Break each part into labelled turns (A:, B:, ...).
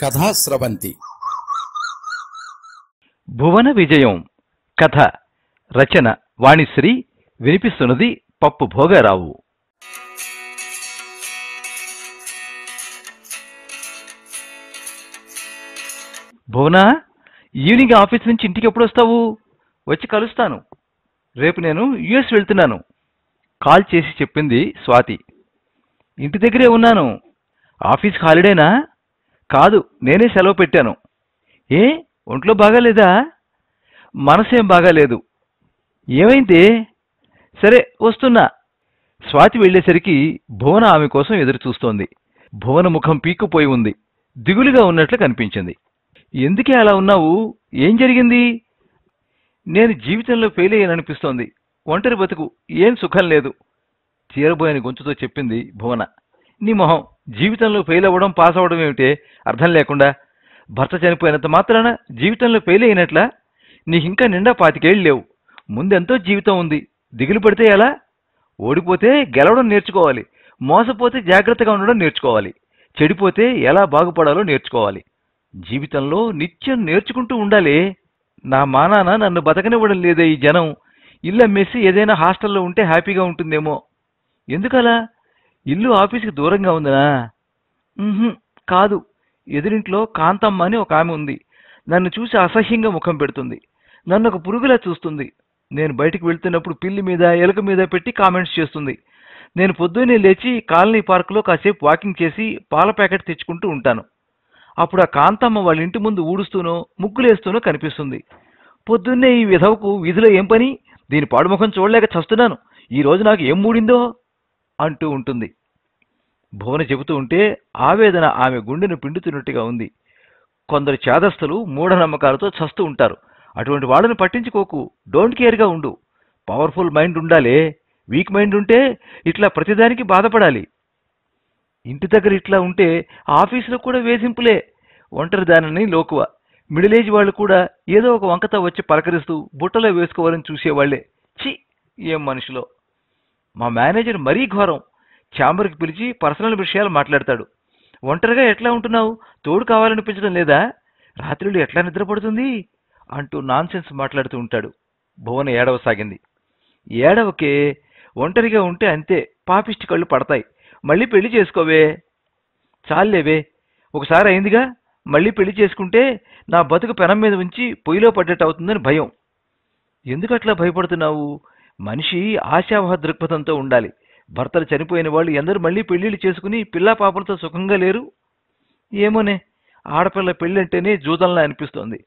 A: కథాస్రవంతి
B: భువన విజయం కథ రచన వాణిశ్రీ వినిపిస్తున్నది పప్పు భోగారావు. భువన, ఈవినింగ్ ఆఫీస్ నుంచి ఇంటికి ఎప్పుడు వస్తావు? వచ్చి కలుస్తాను. రేపు నేను యుఎస్ వెళ్తున్నాను కాల్ చేసి చెప్పింది స్వాతి. ఇంటి దగ్గరే ఉన్నాను. ఆఫీస్ హాలిడేనా? కాదు, నేనే సెలవు పెట్టాను. ఏ, ఒంట్లో బాగాలేదా? మనసేం బాగాలేదు. ఏమైంది? సరే వస్తున్నా. స్వాతి వెళ్లేసరికి భువన ఆమె కోసం ఎదురు చూస్తోంది. భువన ముఖం పీక్కుపోయి ఉంది. దిగులుగా ఉన్నట్లు కనిపించింది. ఎందుకే అలా ఉన్నావు? ఏం జరిగింది? నేను జీవితంలో ఫెయిల్ అయ్యాననిపిస్తోంది. ఒంటరి బతుకు, ఏం సుఖం లేదు. తీరబోయని గొంతుతో చెప్పింది భువన. నీ మొహం, జీవితంలో ఫెయిల్ అవ్వడం పాస్ అవ్వడం ఏమిటే అర్థం లేకుండా? భర్త చనిపోయినంత మాత్రాన జీవితంలో ఫెయిల్ అయినట్లా? నీకింకా నిండా 25 ఏళ్ళు లేవు. ముందెంతో జీవితం ఉంది. దిగులు పడితే ఎలా? ఓడిపోతే గెలవడం నేర్చుకోవాలి. మోసపోతే జాగ్రత్తగా ఉండడం నేర్చుకోవాలి. చెడిపోతే ఎలా బాగుపడాలో నేర్చుకోవాలి. జీవితంలో నిత్యం నేర్చుకుంటూ ఉండాలి. నా మానాన నన్ను బతకనివ్వడం లేదే ఈ జనం. ఇల్లు అమ్మేసి ఏదైనా హాస్టల్లో ఉంటే హ్యాపీగా ఉంటుందేమో. ఎందుకలా? ఇల్లు ఆఫీస్కి దూరంగా ఉందనా? కాదు. ఎదురింట్లో కాంతమ్మ అని ఒక ఆమె ఉంది. నన్ను చూసి అసహ్యంగా ముఖం పెడుతుంది. నన్ను ఒక పురుగులా చూస్తుంది. నేను బయటికి వెళ్తున్నప్పుడు పిల్లి మీద ఎలుక మీద పెట్టి కామెంట్స్ చేస్తుంది. నేను పొద్దున్నే లేచి కాలనీ పార్కులో కాసేపు వాకింగ్ చేసి పాల ప్యాకెట్ తెచ్చుకుంటూ ఉంటాను. అప్పుడు ఆ కాంతమ్మ వాళ్ళ ఇంటి ముందు ఊడుస్తూనో ముగ్గులేస్తూనో కనిపిస్తుంది. పొద్దున్నే ఈ విధవకు వీధిలో ఏం పని? దీని పాడుముఖం చూడలేక చస్తున్నాను. ఈ రోజు నాకు ఏం మూడిందో అంటూ ఉంటుంది. భువన చెబుతూ ఉంటే ఆవేదన ఆమె గుండెను పిండుతున్నట్టుగా ఉంది. కొందరు చేదస్తులు మూఢనమ్మకాలతో చస్తూ ఉంటారు. అటువంటి వాళ్ళని పట్టించుకోకు. డోంట్ కేర్గా ఉండు. పవర్ఫుల్ మైండ్ ఉండాలే. వీక్ మైండ్ ఉంటే ఇట్లా ప్రతిదానికి బాధపడాలి. ఇంటి దగ్గర ఇట్లా ఉంటే ఆఫీసులో కూడా వేధింపులే. ఒంటరి దానిని లోకువ. మిడిల్ ఏజ్ వాళ్ళు కూడా ఏదో ఒక వంకతో వచ్చి పలకరిస్తూ బుట్టలో వేసుకోవాలని చూసేవాళ్లే. ఛీ, ఏం మనుషులో. మా మేనేజర్ మరీ ఘోరం. ఛాంబర్కి పిలిచి పర్సనల్ విషయాలు మాట్లాడతాడు. ఒంటరిగా ఎట్లా ఉంటున్నావు? తోడు కావాలనిపించడం లేదా? రాత్రులు ఎట్లా నిద్రపడుతుంది అంటూ నాన్సెన్స్ మాట్లాడుతూ ఉంటాడు. భువన ఏడవసాగింది. ఏడవకే, ఒంటరిగా ఉంటే అంతే. పాపిష్టి కళ్ళు పడతాయి. మళ్ళీ పెళ్లి చేసుకోవే. చాలేవే, ఒకసారి అయిందిగా. మళ్ళీ పెళ్లి చేసుకుంటే నా బతుకు పెనం మీద ఉంచి పొయ్యిలో పడ్డట్టు అవుతుందని భయం. ఎందుకట్లా భయపడుతున్నావు? మనిషి ఆశావహ దృక్పథంతో ఉండాలి. భర్తలు చనిపోయిన వాళ్ళు ఎందరూ మళ్ళీ పెళ్లిళ్ళు చేసుకుని పిల్లా పాపలతో సుఖంగా లేరు? ఏమోనే, ఆడపిల్ల పెళ్ళంటేనే జూదంలా అనిపిస్తోంది.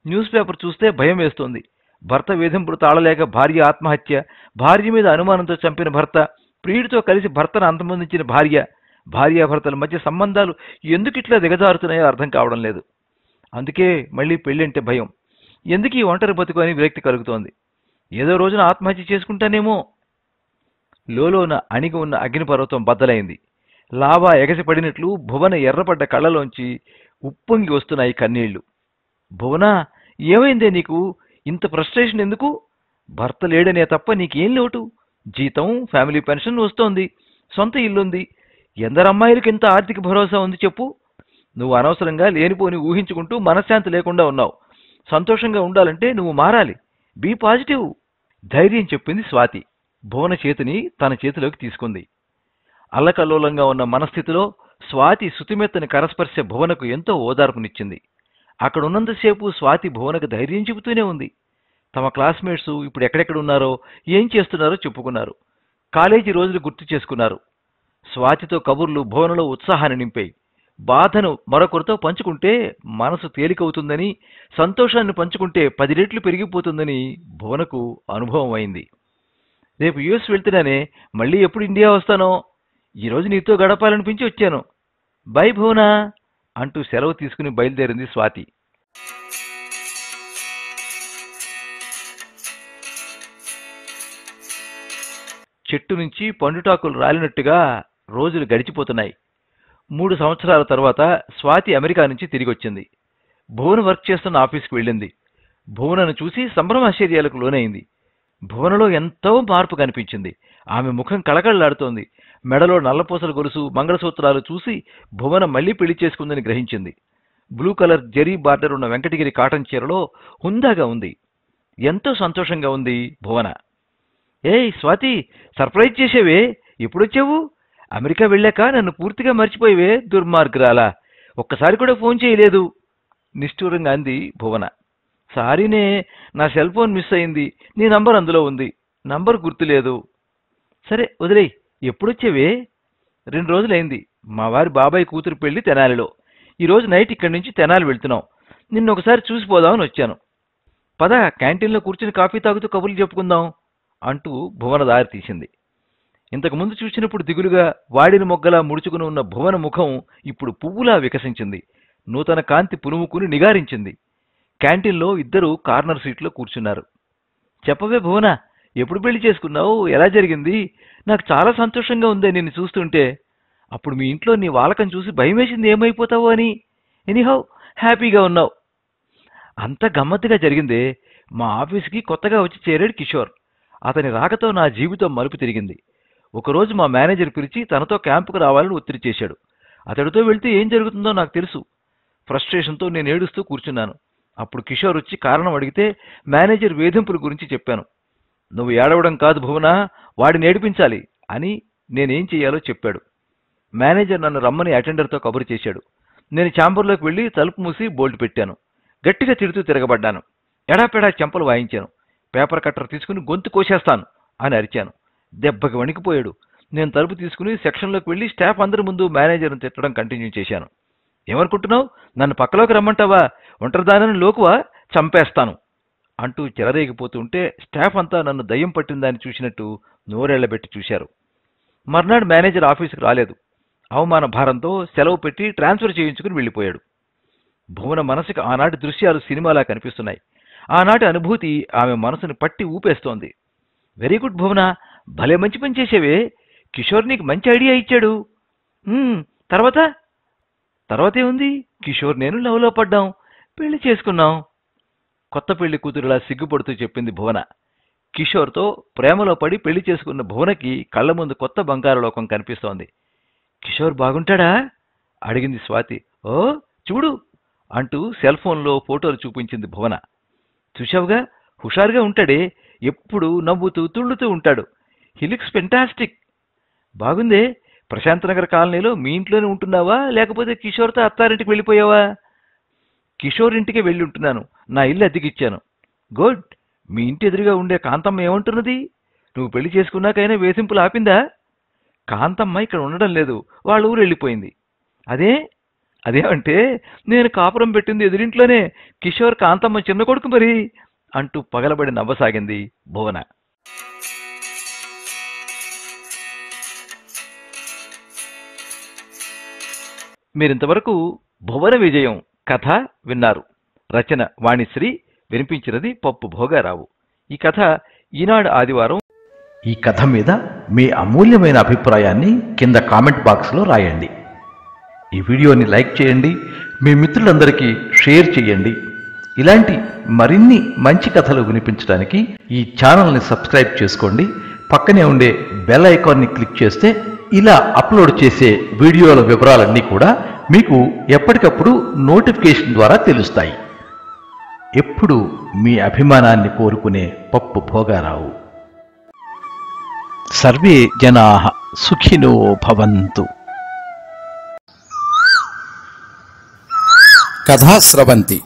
B: న్యూస్ పేపర్ చూస్తే భయం వేస్తోంది. భర్త వేధింపులు తాళలేక భార్య ఆత్మహత్య, భార్య మీద అనుమానంతో చంపిన భర్త, ప్రియుడితో కలిసి భర్తను అంతమొందించిన భార్య, భార్యాభర్తల మధ్య సంబంధాలు ఎందుకు ఇట్లా దిగజారుతున్నాయో అర్థం కావడం లేదు. అందుకే మళ్ళీ పెళ్ళంటే భయం. ఎందుకు ఈ ఒంటరి బతుకు అని విరక్తి కలుగుతోంది. ఏదో రోజున ఆత్మహత్య చేసుకుంటానేమో. లోలోన అణిగి ఉన్న అగ్నిపర్వతం బద్దలైంది. లావా ఎగసిపడినట్లు భువన ఎర్రపడ్డ కళ్ళలోంచి ఉప్పొంగి వస్తున్నాయి కన్నీళ్లు. భువన, ఏమైందే నీకు? ఇంత ఫ్రస్ట్రేషన్ ఎందుకు? భర్త లేడనే తప్ప నీకేం లోటు? జీతం, ఫ్యామిలీ పెన్షన్ వస్తోంది. సొంత ఇల్లుంది. ఎందరమ్మాయిలకు ఇంత ఆర్థిక భరోసా ఉంది చెప్పు? నువ్వు అనవసరంగా లేనిపోని ఊహించుకుంటూ మనశ్శాంతి లేకుండా ఉన్నావు. సంతోషంగా ఉండాలంటే నువ్వు మారాలి. Be positive. ధైర్యం చెప్పింది స్వాతి. భువన చేతిని తన చేతిలోకి తీసుకుంది. అల్లకల్లోలంగా ఉన్న మనస్థితిలో స్వాతి శుతిమెత్తని కరస్పర్శ భువనకు ఎంతో ఓదార్పునిచ్చింది. అక్కడున్నంతసేపు స్వాతి భువనకు ధైర్యం చెబుతూనే ఉంది. తమ క్లాస్మేట్స్ ఇప్పుడు ఎక్కడెక్కడ ఉన్నారో, ఏం చేస్తున్నారో చెప్పుకున్నారు. కాలేజీ రోజులు గుర్తు చేసుకున్నారు. స్వాతితో కబుర్లు భువనలో ఉత్సాహాన్ని నింపాయి. బాధను మరొకరితో పంచుకుంటే మనసు తేలికవుతుందని, సంతోషాన్ని పంచుకుంటే 10 రెట్లు పెరిగిపోతుందని భువనకు అనుభవం అయింది. రేపు యుఎస్ వెళ్తున్నానే, మళ్ళీ ఎప్పుడు ఇండియా వస్తానో. ఈరోజు నీతో గడపాలనిపించి వచ్చాను. బై భువన అంటూ సెలవు తీసుకుని బయలుదేరింది స్వాతి. చెట్టు నుంచి పండుటాకులు రాలినట్టుగా రోజులు గడిచిపోతున్నాయి. 3 సంవత్సరాల తర్వాత స్వాతి అమెరికా నుంచి తిరిగొచ్చింది. భువన వర్క్ చేస్తున్న ఆఫీస్కి వెళ్ళింది. భువనను చూసి సంభ్రమాశ్చర్యాలకు లోనైంది. భువనలో ఎంతో మార్పు కనిపించింది. ఆమె ముఖం కళకళలాడుతోంది. మెడలో నల్లపూసల గొలుసు, మంగళసూత్రాలు చూసి భువన మళ్లీ పెళ్లి చేసుకుందని గ్రహించింది. బ్లూ కలర్ జరీ బార్డర్ ఉన్న వెంకటగిరి కాటన్ చీరలో హుందాగా ఉంది. ఎంతో సంతోషంగా ఉంది భువన. ఏయ్ స్వాతి, సర్ప్రైజ్ చేసేవే, ఎప్పుడొచ్చావు? అమెరికా వెళ్ళాక నన్ను పూర్తిగా మర్చిపోయేవే దుర్మార్గురాలా, ఒక్కసారి కూడా ఫోన్ చేయలేదు నిష్ఠూరంగా అంది భువన. సారీనే, నా సెల్ ఫోన్ మిస్ అయింది, నీ నంబర్ అందులో ఉంది, నంబర్ గుర్తులేదు. సరే వదిలేయ్, ఎప్పుడొచ్చావే? 2 రోజులైంది. మా వారి బాబాయ్ కూతురు పెళ్లి తెనాలిలో. ఈరోజు నైట్ ఇక్కడి నుంచి తెనాలి వెళ్తున్నాం. నిన్ను ఒకసారి చూసిపోదామని వచ్చాను. పద, క్యాంటీన్లో కూర్చుని కాఫీ తాగుతూ కబుర్లు చెప్పుకుందాం అంటూ భువన దారి తీసింది. ఇంతకుముందు చూసినప్పుడు దిగులుగా వాడిన మొగ్గలా ముడుచుకుని ఉన్న భువన ముఖం ఇప్పుడు పువ్వులా వికసించింది. నూతన కాంతి పులుముకుని నిగారించింది. క్యాంటీన్లో ఇద్దరు కార్నర్ సీట్లో కూర్చున్నారు. చెప్పవే భువన, ఎప్పుడు పెళ్లి చేసుకున్నావు? ఎలా జరిగింది? నాకు చాలా సంతోషంగా ఉందే నిన్ను చూస్తుంటే. అప్పుడు మీ ఇంట్లో నీ వాలకం చూసి భయమేసింది ఏమైపోతావో అని. ఎనీహౌ హ్యాపీగా ఉన్నావు. అంత గమ్మత్తుగా జరిగిందే. మా ఆఫీస్కి కొత్తగా వచ్చి చేరాడు కిషోర్. అతని రాకతో నా జీవితం మలుపు తిరిగింది. ఒకరోజు మా మేనేజర్ పిలిచి తనతో క్యాంపుకు రావాలని ఒత్తిడి చేశాడు. అతడితో వెళ్తే ఏం జరుగుతుందో నాకు తెలుసు. ఫ్రస్ట్రేషన్తో నేను ఏడుస్తూ కూర్చున్నాను. అప్పుడు కిషోర్ వచ్చి కారణం అడిగితే మేనేజర్ వేధింపుల గురించి చెప్పాను. నువ్వు ఏడవడం కాదు భువన, వాడిని ఏడిపించాలి అని నేనేం చేయాలో చెప్పాడు. మేనేజర్ నన్ను రమ్మని అటెండర్తో కబురు చేశాడు. నేను ఛాంబర్లోకి వెళ్ళి తలుపు మూసి బోల్ట్ పెట్టాను. గట్టిగా తిడుతూ తిరగబడ్డాను. ఎడాపెడా చెంపలు వాయించాను. పేపర్ కట్టర్ తీసుకుని గొంతు కోసేస్తాను అని అరిచాను. దెబ్బకి వణికిపోయాడు. నేను తలుపు తీసుకుని సెక్షన్లోకి వెళ్ళి స్టాఫ్ అందరి ముందు మేనేజర్ను తిట్టడం కంటిన్యూ చేశాను. ఏమనుకుంటున్నావు? నన్ను పక్కలోకి రమ్మంటావా? ఒంటరిదానని లోకువా? చంపేస్తాను అంటూ చెలరేగిపోతుంటే స్టాఫ్ అంతా నన్ను దయ్యం పట్టిందని చూసినట్టు నోరెళ్లబెట్టి చూశారు. మర్నాడు మేనేజర్ ఆఫీసుకు రాలేదు. అవమాన భారంతో సెలవు పెట్టి ట్రాన్స్ఫర్ చేయించుకుని వెళ్ళిపోయాడు. భువన మనసుకి ఆనాటి దృశ్యాలు సినిమాలా కనిపిస్తున్నాయి. ఆనాటి అనుభూతి ఆమె మనసుని పట్టి ఊపేస్తోంది. వెరీ గుడ్ భువన, భలే మంచి పని చేసేవే. కిషోర్ నీకు మంచి ఐడియా ఇచ్చాడు. తర్వాతే ఉంది, కిషోర్ నేను లవ్లో పడ్డాం, పెళ్లి చేసుకున్నాం. కొత్త పెళ్లి కూతురులా సిగ్గుపడుతూ చెప్పింది భువన. కిషోర్తో ప్రేమలో పడి పెళ్లి చేసుకున్న భువనకి కళ్ల ముందు కొత్త బంగారు లోకం కనిపిస్తోంది. కిషోర్ బాగుంటాడా? అడిగింది స్వాతి. ఓ చూడు అంటూ సెల్ ఫోన్లో ఫోటోలు చూపించింది భువన. చూశావుగా, హుషారుగా ఉంటాడే, ఎప్పుడు నవ్వుతూ తుళ్ళుతూ ఉంటాడు. He looks fantastic. బాగుందే. ప్రశాంత్ నగర్ కాలనీలో మీ ఇంట్లోనే ఉంటున్నావా, లేకపోతే కిషోర్తో అత్తారింటికి వెళ్ళిపోయావా? కిషోర్ ఇంటికి వెళ్ళి ఉంటున్నాను. నా ఇల్లు అద్దెకిచ్చాను. గుడ్. మీ ఇంటి ఎదురుగా ఉండే కాంతమ్మ ఏమంటున్నది? నువ్వు పెళ్లి చేసుకున్నాకైనా వేధింపులు ఆపిందా? కాంతమ్మ ఇక్కడ ఉండడం లేదు, వాళ్ళ ఊరు వెళ్ళిపోయింది. అదేమంటే నేను కాపురం పెట్టింది ఎదురింట్లోనే. కిషోర్ కాంతమ్మ చిన్న కొడుకు మరి అంటూ పగలబడి నవ్వసాగింది భువన. మీరింతవరకు భువన విజయం కథ విన్నారు. రచన వాణిశ్రీ, వినిపించినది పప్పు భోగారావు. ఈ కథ ఈనాడు ఆదివారం.
A: ఈ కథ మీద మీ అమూల్యమైన అభిప్రాయాన్ని కింద కామెంట్ బాక్స్లో రాయండి. ఈ వీడియోని లైక్ చేయండి, మీ మిత్రులందరికీ షేర్ చేయండి. ఇలాంటి మరిన్ని మంచి కథలు వినిపించడానికి ఈ ఛానల్ని సబ్స్క్రైబ్ చేసుకోండి. పక్కనే ఉండే బెల్ ఐకాన్ని క్లిక్ చేస్తే ఇలా అప్లోడ్ చేసే వీడియోల వివరాలన్నీ కూడా మీకు ఎప్పటికప్పుడు నోటిఫికేషన్ ద్వారా తెలుస్తాయి. ఎప్పుడు మీ అభిమానాన్ని కోరుకునే పప్పు భోగారావు. సర్వే జనాః సుఖినో భవంతు.
C: కథా స్రవంతి